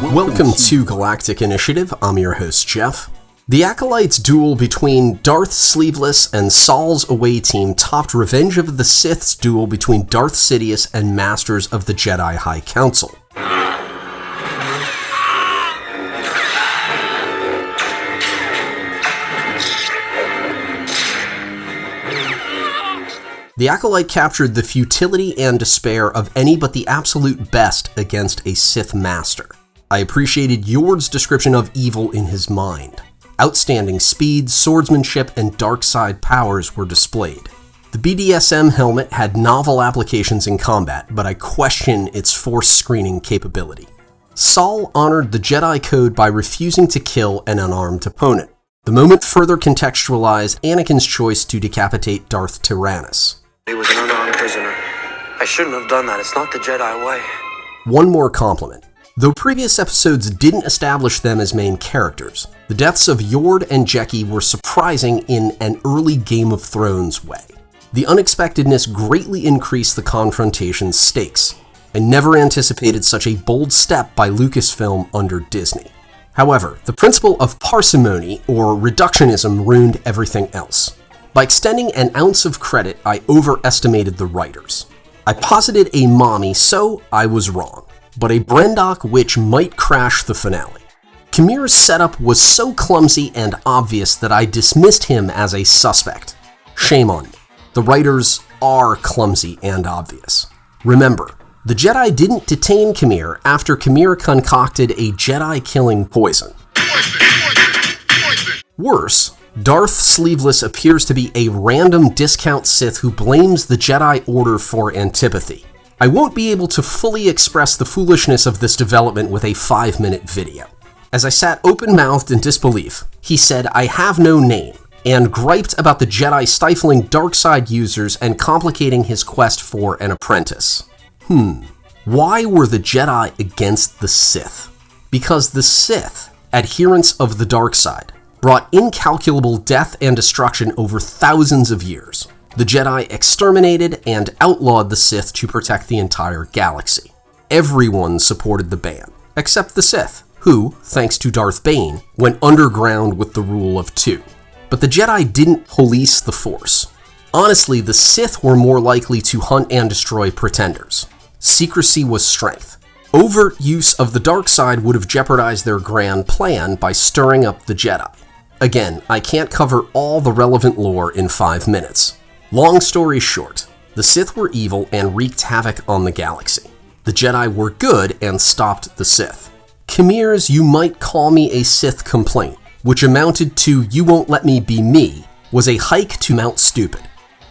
Welcome to Galactic Initiative. I'm your host, Jeff. The Acolyte's duel between Darth, Sleeveless, and Saul's away team topped Revenge of the Sith's duel between Darth Sidious and Masters of the Jedi High Council. The Acolyte captured the futility and despair of any but the absolute best against a Sith Master. I appreciated Yord's description of evil in his mind. Outstanding speed, swordsmanship, and dark side powers were displayed. The BDSM helmet had novel applications in combat, but I question its force screening capability. Saul honored the Jedi Code by refusing to kill an unarmed opponent. The moment further contextualized Anakin's choice to decapitate Darth Tyrannus. He was an unarmed prisoner. I shouldn't have done that. It's not the Jedi way. One more compliment. Though previous episodes didn't establish them as main characters, the deaths of Yord and Jeki were surprising in an early Game of Thrones way. The unexpectedness greatly increased the confrontation's stakes. I never anticipated such a bold step by Lucasfilm under Disney. However, the principle of parsimony or reductionism ruined everything else. By extending an ounce of credit, I overestimated the writers. I posited a mommy, so I was wrong. But a Brendok witch might crash the finale. Kmir's setup was so clumsy and obvious that I dismissed him as a suspect. Shame on me. The writers are clumsy and obvious. Remember, the Jedi didn't detain Hmmm after Hmmm concocted a Jedi-killing poison. Worse, Darth Sleeveless appears to be a random discount Sith who blames the Jedi Order for antipathy. I won't be able to fully express the foolishness of this development with a 5-minute video. As I sat open-mouthed in disbelief, he said, "I have no name," and griped about the Jedi stifling dark side users and complicating his quest for an apprentice. Why were the Jedi against the Sith? Because the Sith, adherents of the dark side, brought incalculable death and destruction over thousands of years. The Jedi exterminated and outlawed the Sith to protect the entire galaxy. Everyone supported the ban, except the Sith, who, thanks to Darth Bane, went underground with the rule of 2. But the Jedi didn't police the Force. Honestly, the Sith were more likely to hunt and destroy pretenders. Secrecy was strength. Overt use of the dark side would have jeopardized their grand plan by stirring up the Jedi. Again, I can't cover all the relevant lore in 5 minutes. Long story short, the Sith were evil and wreaked havoc on the galaxy. The Jedi were good and stopped the Sith. Kmir's "you might call me a Sith" complaint, which amounted to "you won't let me be me," was a hike to Mount Stupid.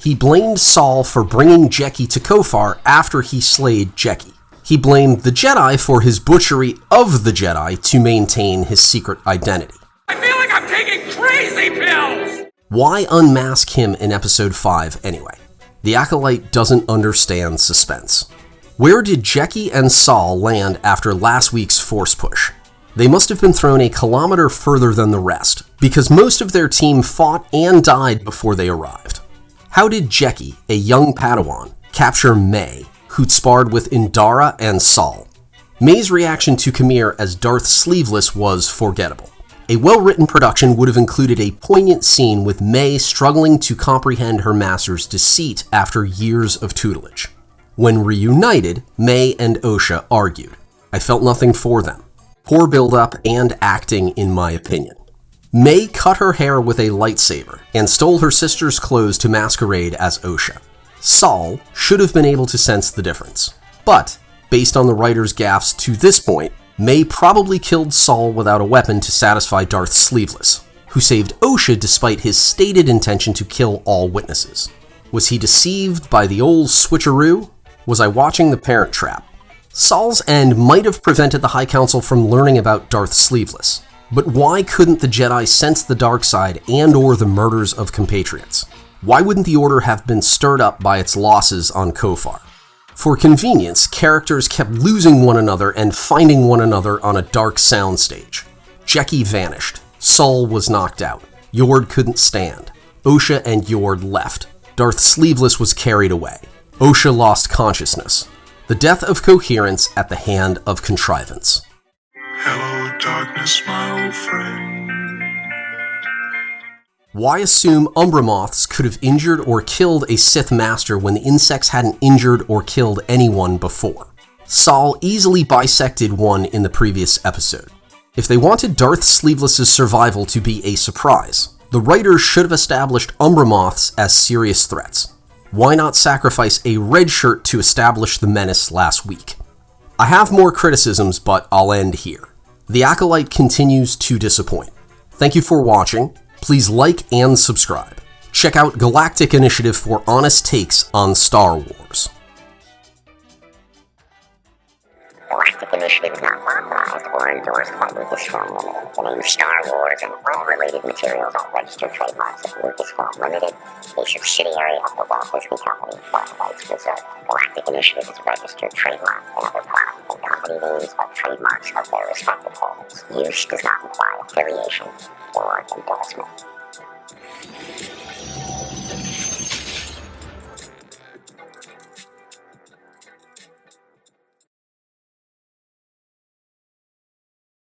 He blamed Saul for bringing Jeki to Kofar after he slayed Jeki. He blamed the Jedi for his butchery of the Jedi to maintain his secret identity. I feel like I'm taking crazy pills! Why unmask him in Episode 5 anyway? The Acolyte doesn't understand suspense. Where did Jeki and Saul land after last week's Force push? They must have been thrown a kilometer further than the rest, because most of their team fought and died before they arrived. How did Jeki, a young Padawan, capture May, who'd sparred with Indara and Saul? May's reaction to Hmmm as Darth Sleeveless was forgettable. A well-written production would have included a poignant scene with May struggling to comprehend her master's deceit after years of tutelage. When reunited, May and Osha argued. I felt nothing for them. Poor build-up and acting, in my opinion. May cut her hair with a lightsaber and stole her sister's clothes to masquerade as Osha. Saul should have been able to sense the difference. But, based on the writer's gaffes to this point, May probably killed Saul without a weapon to satisfy Darth Sleeveless, who saved Osha despite his stated intention to kill all witnesses. Was he deceived by the old switcheroo? Was I watching The Parent Trap? Saul's end might have prevented the High Council from learning about Darth Sleeveless, but why couldn't the Jedi sense the dark side and/or the murders of compatriots? Why wouldn't the Order have been stirred up by its losses on Kofar? For convenience, characters kept losing one another and finding one another on a dark soundstage. Jeki vanished. Saul was knocked out. Yord couldn't stand. Osha and Yord left. Darth Sleeveless was carried away. Osha lost consciousness. The death of coherence at the hand of contrivance. Hello, darkness, my old friend. Why assume Umbra Moths could have injured or killed a Sith Master when the insects hadn't injured or killed anyone before? Saul easily bisected one in the previous episode. If they wanted Darth Sleeveless' survival to be a surprise, the writers should have established Umbra Moths as serious threats. Why not sacrifice a red shirt to establish the menace last week? I have more criticisms, but I'll end here. The Acolyte continues to disappoint. Thank you for watching. Please like and subscribe. Check out Galactic Initiative for honest takes on Star Wars. Galactic Initiative is not authorized or endorsed by Lucasfilm Limited. The name Star Wars and all related materials are registered trademarks of Lucasfilm Limited, a subsidiary of the Walt Disney Company, by rights reserved. Galactic Initiative is a registered trademark, and other product and company names are trademarks of their respective holders. Use does not imply affiliation or endorsement.